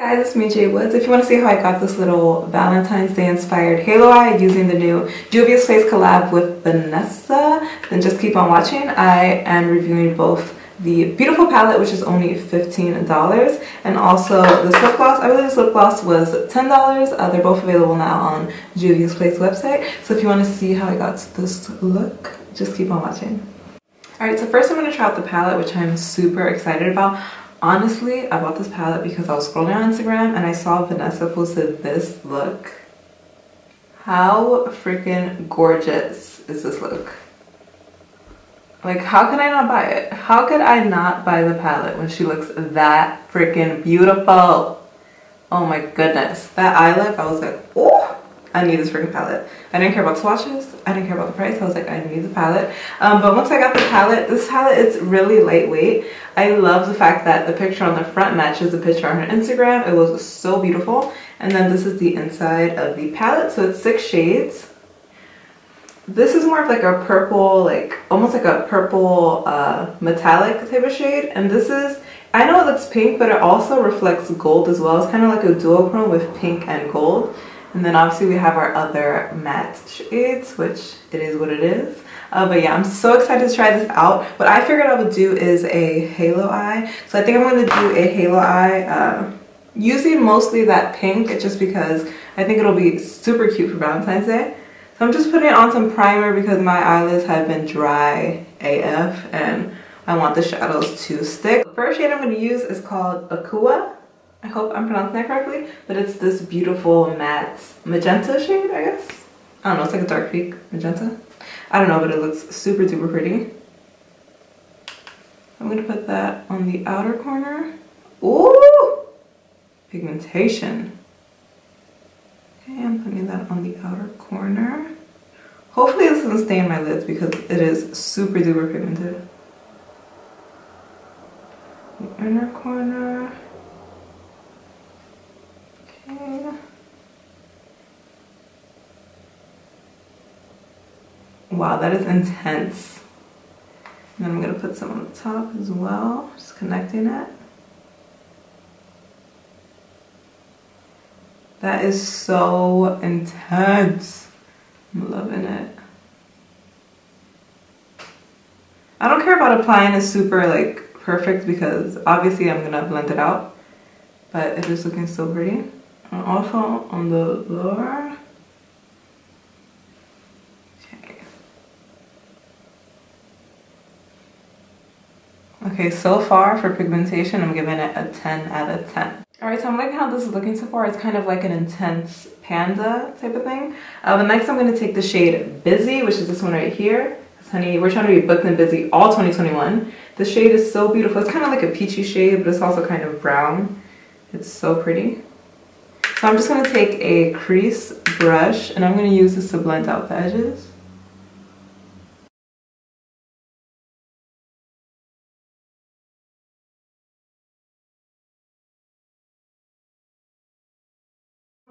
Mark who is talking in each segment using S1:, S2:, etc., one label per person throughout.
S1: Guys, it's me, J Woods. If you want to see how I got this little Valentine's Day inspired halo eye using the new Juvias Face collab with Vanessa, then just keep on watching. I am reviewing both the beautiful palette, which is only $15, and also the lip gloss. I believe this lip gloss was $10. They're both available now on Juvia's Place website. So if you want to see how I got this look, just keep on watching. Alright, so first I'm going to try out the palette, which I'm super excited about. Honestly, I bought this palette because I was scrolling on Instagram and I saw Vanessa posted this look. How freaking gorgeous is this look? Like, how could I not buy it? How could I not buy the palette when she looks that freaking beautiful? Oh my goodness. That eye look, I was like, oh, I need this freaking palette. I didn't care about swatches. I didn't care about the price. I was like, I need the palette. But once I got the palette, this palette is really lightweight. I love the fact that the picture on the front matches the picture on her Instagram. It was so beautiful. And then this is the inside of the palette. So it's 6 shades. This is more of like a purple, like almost like a purple metallic type of shade. And this is, I know it looks pink, but it also reflects gold as well. It's kind of like a duochrome with pink and gold. And then obviously we have our other matte shades, which it is what it is. But yeah, I'm so excited to try this out. What I figured I would do is a halo eye. So I think I'm going to do a halo eye using mostly that pink, just because I think it'll be super cute for Valentine's Day. So I'm just putting on some primer because my eyelids have been dry AF and I want the shadows to stick. The first shade I'm going to use is called Aqua. I hope I'm pronouncing that correctly, but it's this beautiful matte magenta shade, I guess. I don't know, it's like a dark pink magenta. I don't know, but it looks super duper pretty. I'm gonna put that on the outer corner. Ooh! Pigmentation. Okay, I'm putting that on the outer corner. Hopefully this doesn't stain my lids because it is super duper pigmented. The inner corner. Wow, that is intense. And then I'm going to put some on the top as well, just connecting it. That is so intense. I'm loving it. I don't care about applying it super like perfect because obviously I'm going to blend it out, but it is looking so pretty. And also on the lower. Okay, so far for pigmentation, I'm giving it a 10 out of 10. Alright, so I'm liking how this is looking so far. It's kind of like an intense panda type of thing. But next I'm going to take the shade Busy, which is this one right here. Honey, we're trying to be booked and busy all 2021. The shade is so beautiful. It's kind of like a peachy shade, but it's also kind of brown. It's so pretty. So I'm just going to take a crease brush and I'm going to use this to blend out the edges.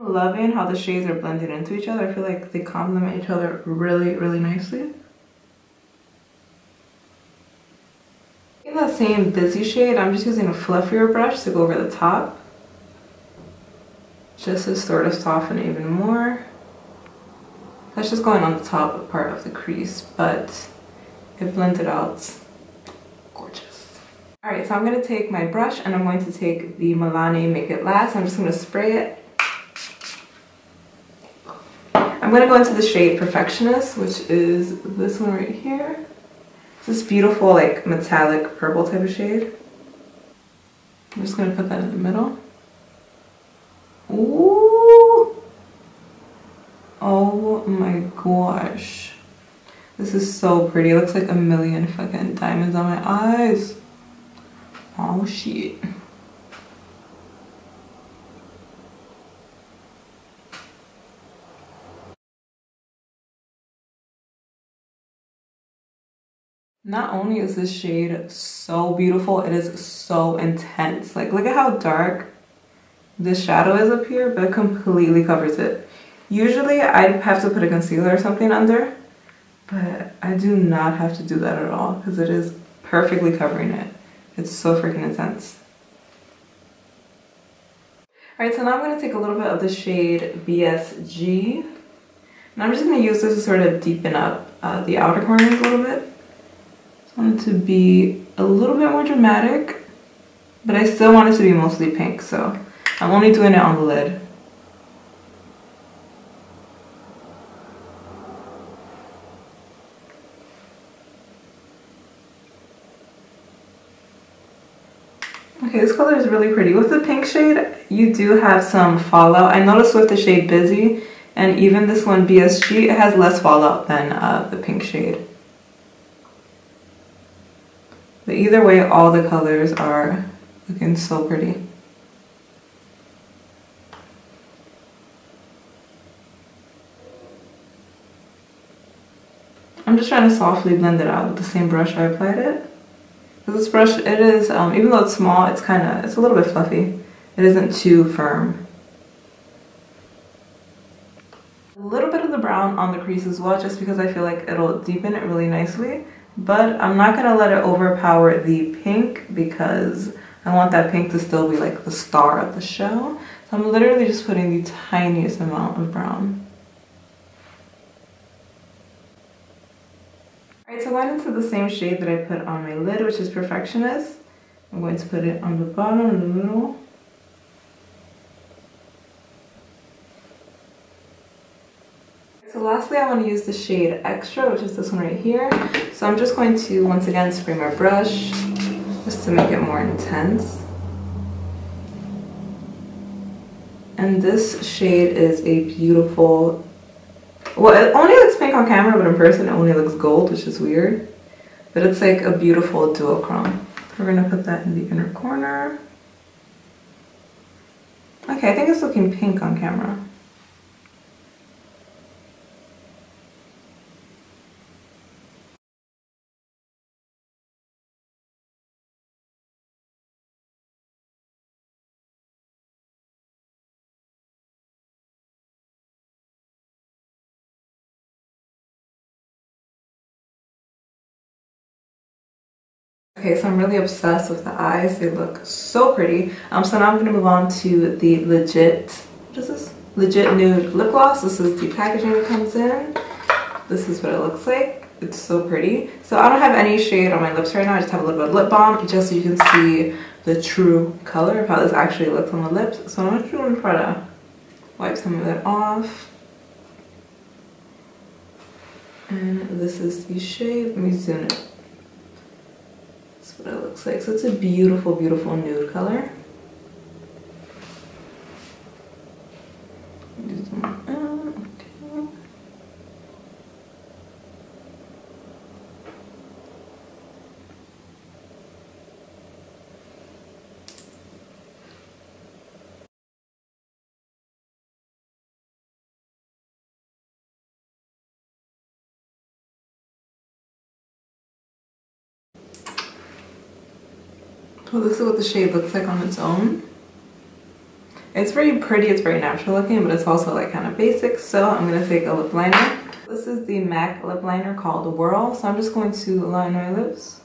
S1: I'm loving how the shades are blending into each other. I feel like they complement each other really, really nicely. In that same Busy shade, I'm just using a fluffier brush to go over the top. Just to sort of soften it even more. That's just going on the top part of the crease, but it blended out gorgeous. Alright, so I'm going to take my brush and I'm going to take the Milani Make It Last. I'm just going to spray it. I'm going to go into the shade Perfectionist, which is this one right here. It's this beautiful like metallic purple type of shade. I'm just going to put that in the middle. Ooh! Oh my gosh. This is so pretty. It looks like a million fucking diamonds on my eyes. Oh shit. Not only is this shade so beautiful, it is so intense. Like, look at how dark this shadow is up here, but it completely covers it. Usually I'd have to put a concealer or something under, but I do not have to do that at all because it is perfectly covering it. It's so freaking intense. Alright, so now I'm going to take a little bit of the shade BSG. And I'm just going to use this to sort of deepen up the outer corners a little bit. I want it to be a little bit more dramatic, but I still want it to be mostly pink, so I'm only doing it on the lid. Okay, this color is really pretty. With the pink shade, you do have some fallout. I noticed with the shade Busy, and even this one BSG, it has less fallout than the pink shade. But either way, all the colors are looking so pretty. I'm just trying to softly blend it out with the same brush I applied it. This brush, it is, even though it's small, it's a little bit fluffy. It isn't too firm. A little bit of the brown on the crease as well, just because I feel like it'll deepen it really nicely. But I'm not gonna let it overpower the pink because I want that pink to still be like the star of the show. So I'm literally just putting the tiniest amount of brown. Alright, so I went into the same shade that I put on my lid, which is Perfectionist. I'm going to put it on the bottom in the middle. So lastly, I want to use the shade Extra, which is this one right here. So I'm just going to, once again, spray my brush, just to make it more intense. And this shade is a beautiful, well, it only looks pink on camera, but in person it only looks gold, which is weird. But it's like a beautiful duochrome. We're gonna put that in the inner corner. Okay, I think it's looking pink on camera. Okay, so I'm really obsessed with the eyes. They look so pretty. So now I'm going to move on to the Legit, what is this? Legit Nude lip gloss. This is the packaging it comes in. This is what it looks like. It's so pretty. So I don't have any shade on my lips right now. I just have a little bit of lip balm just so you can see the true color of how this actually looks on the lips. So I'm just going to try to wipe some of it off. And this is the shade. Let me zoom it. What it looks like. So it's a beautiful, beautiful nude color. Well, this is what the shade looks like on its own. It's very pretty, it's very natural looking, but it's also like kind of basic. So I'm going to take a lip liner. This is the MAC lip liner called Whirl. So I'm just going to line my lips.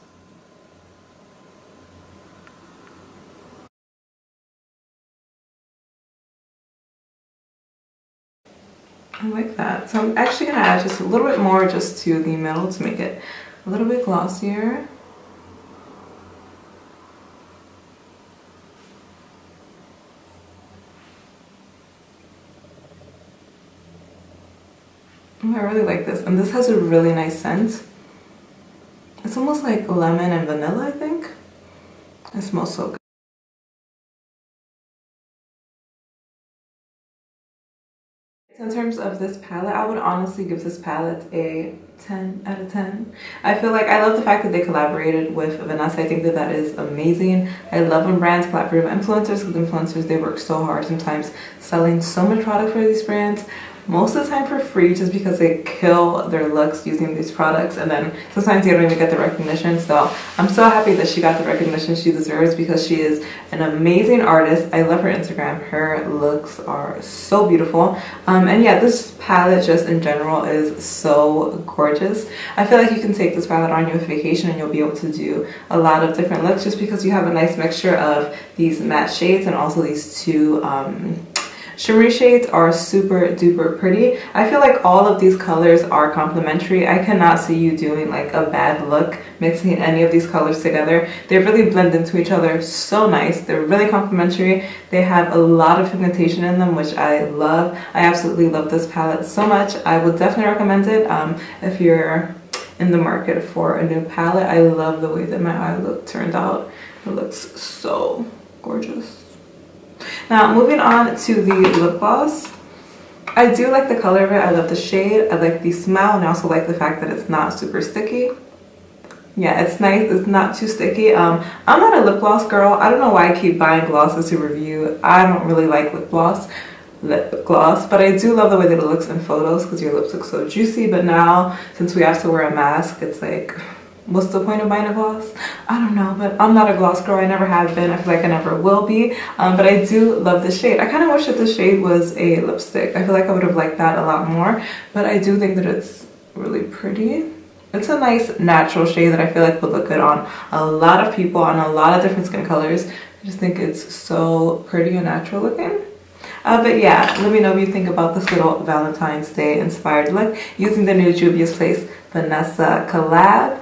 S1: I like that. So I'm actually going to add just a little bit more just to the middle to make it a little bit glossier. I really like this, and this has a really nice scent. It's almost like lemon and vanilla, I think. It smells so good. So in terms of this palette, I would honestly give this palette a 10 out of 10. I feel like I love the fact that they collaborated with Vanessa. I think that that is amazing. I love when brands collaborate with influencers, because influencers, they work so hard sometimes selling so much product for these brands. most of the time for free just because they kill their looks using these products, and then sometimes they don't even get the recognition. So I'm so happy that she got the recognition she deserves because she is an amazing artist. I love her Instagram. Her looks are so beautiful. And yeah, this palette just in general is so gorgeous. I feel like you can take this palette on your vacation and you'll be able to do a lot of different looks just because you have a nice mixture of these matte shades and also these two shimmery shades are super duper pretty. I feel like all of these colors are complementary. I cannot see you doing like a bad look mixing any of these colors together. They really blend into each other so nice. They're really complementary. They have a lot of pigmentation in them, which I love. I absolutely love this palette so much. I would definitely recommend it if you're in the market for a new palette. I love the way that my eye look turned out. It looks so gorgeous. Now moving on to the lip gloss. I do like the color of it. I love the shade. I like the smell, and I also like the fact that it's not super sticky. Yeah, it's nice. It's not too sticky. I'm not a lip gloss girl. I don't know why I keep buying glosses to review. I don't really like lip gloss, but I do love the way that it looks in photos because your lips look so juicy. But now, since we have to wear a mask, it's like, what's the point of buying a gloss? I don't know, but I'm not a gloss girl. I never have been. I feel like I never will be. But I do love the shade. I kind of wish that the shade was a lipstick. I feel like I would have liked that a lot more. But I do think that it's really pretty. It's a nice natural shade that I feel like would look good on a lot of people, on a lot of different skin colors. I just think it's so pretty and natural looking. But yeah, let me know what you think about this little Valentine's Day inspired look using the new Juvias Vanessa collab.